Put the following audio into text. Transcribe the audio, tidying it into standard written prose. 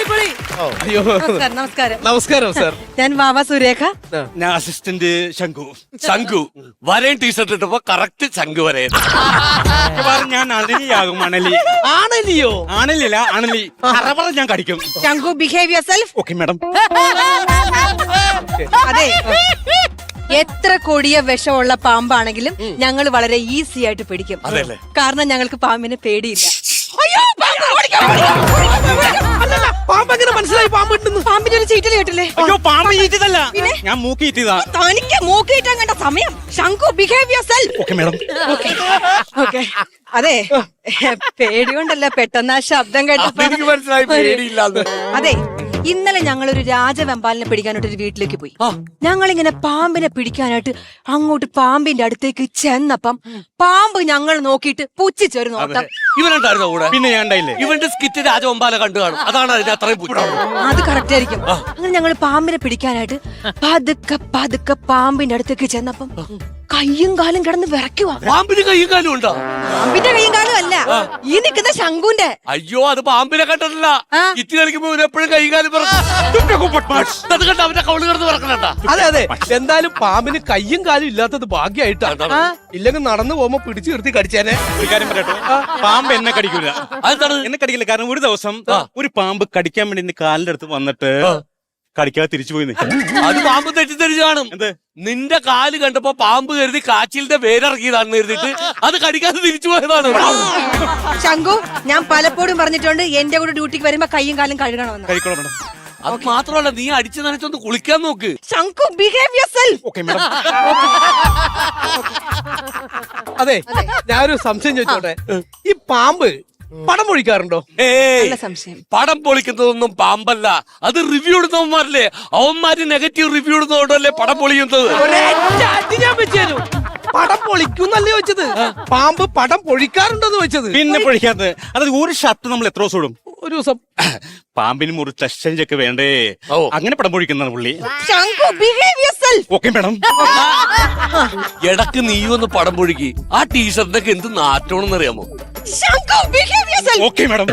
അടിപൊളി. അയ്യോ നമസ്കാരം നമസ്കാരം. നമസ്കാരം സാർ. ഞാൻ വാവ സുരേഖ. ഞാൻ അസിസ്റ്റന്റ് ശംഖു. ശംഖു വരയും ടീഷർട്ട് ഇട്ടപ്പോ കറക്റ്റ് ശംഖു വരയൻ. ഞാൻ അണലിയാകും. അണലി. ആണല്ലയോ? ആണലില്ല, അണലി. അറവറ ഞാൻ കടിക്കും. Shankhu behave yourself. Okay madam. അതെ, എത്ര കൊടിയ വിഷമുള്ള പാമ്പാണെങ്കിലും ഞങ്ങൾ വളരെ ഈസി ആയിട്ട് പിടിക്കും. അതെല്ലേ? കാരണം ഞങ്ങൾക്ക് പാമ്പിനെ പേടിയില്ല. അയ്യോ, പാമ്പ് ഓടിക്കാം. അല്ലല്ല, പാമ്പ് എങ്ങനെ മനസ്സിലായി പാമ്പ് ഉണ്ടെന്ന്? പാമ്പിന്റെ ഒരു ചീറ്റൽ കേട്ടില്ലേ? അയ്യോ, പാമ്പ് ഈറ്റതല്ല, പിന്നെ? ഞാൻ മൂക്കി ഈറ്റതാ. തനിക്ക് മൂക്കിയിട്ടാൻ കണ്ട സമയം. Shankhu behave yourself. Okay madam. Okay. അതെ, പേടികൊണ്ടല്ല, പെട്ടെന്ന് ആ ശബ്ദം കേട്ടപ്പോ എനിക്ക് മനസ്സിലായി പേടിയില്ലാന്ന്. അതെ, ഇന്നലെ ഞങ്ങളൊരു രാജവെമ്പാലിനെ പിടിക്കാനായിട്ട് ഒരു വീട്ടിലേക്ക് പോയി. ഞങ്ങളിങ്ങനെ പാമ്പിനെ പിടിക്കാനായിട്ട് അങ്ങോട്ട് പാമ്പിന്റെ അടുത്തേക്ക് ചെന്നപ്പം പാമ്പ് ഞങ്ങൾ നോക്കിയിട്ട് പുച്ഛിച്ചൊരു നോട്ടം. ഇവനുണ്ടായിരുന്നോ കൂടെ? പിന്നെ ഞാൻ ഉണ്ടായില്ലേ? ഇവന്റെ സ്കിറ്റ് രാജവമ്പാല കണ്ടു കാണും, അതാണ് അതിന് അത്രയും പുച്ഛം. അത് കറക്റ്റ് ആയിരിക്കും. അങ്ങനെ ഞങ്ങൾ പാമ്പിനെ പിടിക്കാനായിട്ട് പതുക്കെ പതുക്കെ പാമ്പിന്റെ അടുത്തേക്ക് ചെന്നപ്പം കയ്യും കാലും കിടന്ന് വിറയ്ക്കുവാ. പാമ്പിന് കയ്യും കാലും ഉണ്ടോ? പാമ്പിന്റെ കയ്യും കാലും അല്ല, ഈ നിൽക്കുന്ന ശംഖുന്റെ. അയ്യോ, അത് പാമ്പിനെ കണ്ടിട്ടില്ല. ഇറ്റ് കളിക്കുമ്പോ എപ്പോഴും കൈ കാലും അത് കണ്ട അവന്റെ കൗള് കിടന്ന് പറക്കണ. അതെ അതെ, എന്തായാലും പാമ്പിന് കയ്യും കാലും ഇല്ലാത്തത് ഭാഗ്യമായിട്ടാണ്. ഇല്ലെങ്കിൽ നടന്നു പോകുമ്പോ പിടിച്ചു നിർത്തി കടിച്ചേനെ. ഒരു കാര്യം പറയട്ടെ, പാമ്പ് എന്നെ കടിക്കൂല. അതെന്താണ്? എന്നെ കടിക്കില്ല, കാരണം ഒരു ദിവസം ഒരു പാമ്പ് കടിക്കാൻ വേണ്ടി എന്റെ കാലിന്റെ അടുത്ത് വന്നിട്ട് കടിക്കാതെ തിരിച്ചു പോയി നിൽക്കും. അത് പാമ്പ് തെറ്റിദ്ധരിച്ചു കാണും. എന്ത്? നിന്റെ കാല് കണ്ടപ്പോ പാമ്പ് കരുതി കാച്ചിലിന്റെ വേരിറക്കിയതാണെന്ന് കരുതിട്ട് അത് കടിക്കാതെ തിരിച്ചു പോയതാണ്. ശംഖു, ഞാൻ പലപ്പോഴും പറഞ്ഞിട്ടുണ്ട് എന്റെ കൂടെ ഡ്യൂട്ടിക്ക് വരുമ്പോ കയ്യും കാലും കഴുകണമെന്ന്. കഴിക്കോളാം മാഡം. അത് മാത്രമല്ല, നീ അടിച്ചു നനച്ചൊന്ന് കുളിക്കാൻ നോക്ക്. Shankhu behave yourself. Okay madam. അതെ, ഞാനൊരു സംശയം ചോദിച്ചോട്ടെ, ഈ പാമ്പ് പടം പൊഴിക്കാറുണ്ടോ? നല്ല സംശയം. പടം പൊളിക്കുന്നതൊന്നും പാമ്പല്ല, അത് റിവ്യൂ ഇടുന്നവന്മാരല്ലേ. അവന്മാര് നെഗറ്റീവ് റിവ്യൂ ഇടുന്നതുകൊണ്ടല്ലേ പടം പൊളിക്കുന്നത്. ഞാൻ വെച്ചു പടം പൊളിക്കുന്നല്ലേ വെച്ചത്, പാമ്പ് പടം പൊഴിക്കാറുണ്ടെന്ന് വെച്ചത്. പിന്നെ പൊഴിക്കാത്തത് അതായത് ഒരു ഷർട്ട് നമ്മൾ എത്ര ദിവസം ഇടും? ഒരു ദിവസം. പാമ്പിന് മുറിച്ച് എക്സ്ചേഞ്ച് വേണ്ടേ, അങ്ങനെ പടം പൊഴിക്കുന്ന പുള്ളി. Shankhu behave yourself. Okay madam. ഇടക്ക് നീ ഒന്ന് പടം പൊഴിക്ക്. ആ ടീഷർട്ടിനൊക്കെ എന്ത് നാറ്റോണെന്ന് അറിയാമോ? Shankhu behave yourself. Okay madam.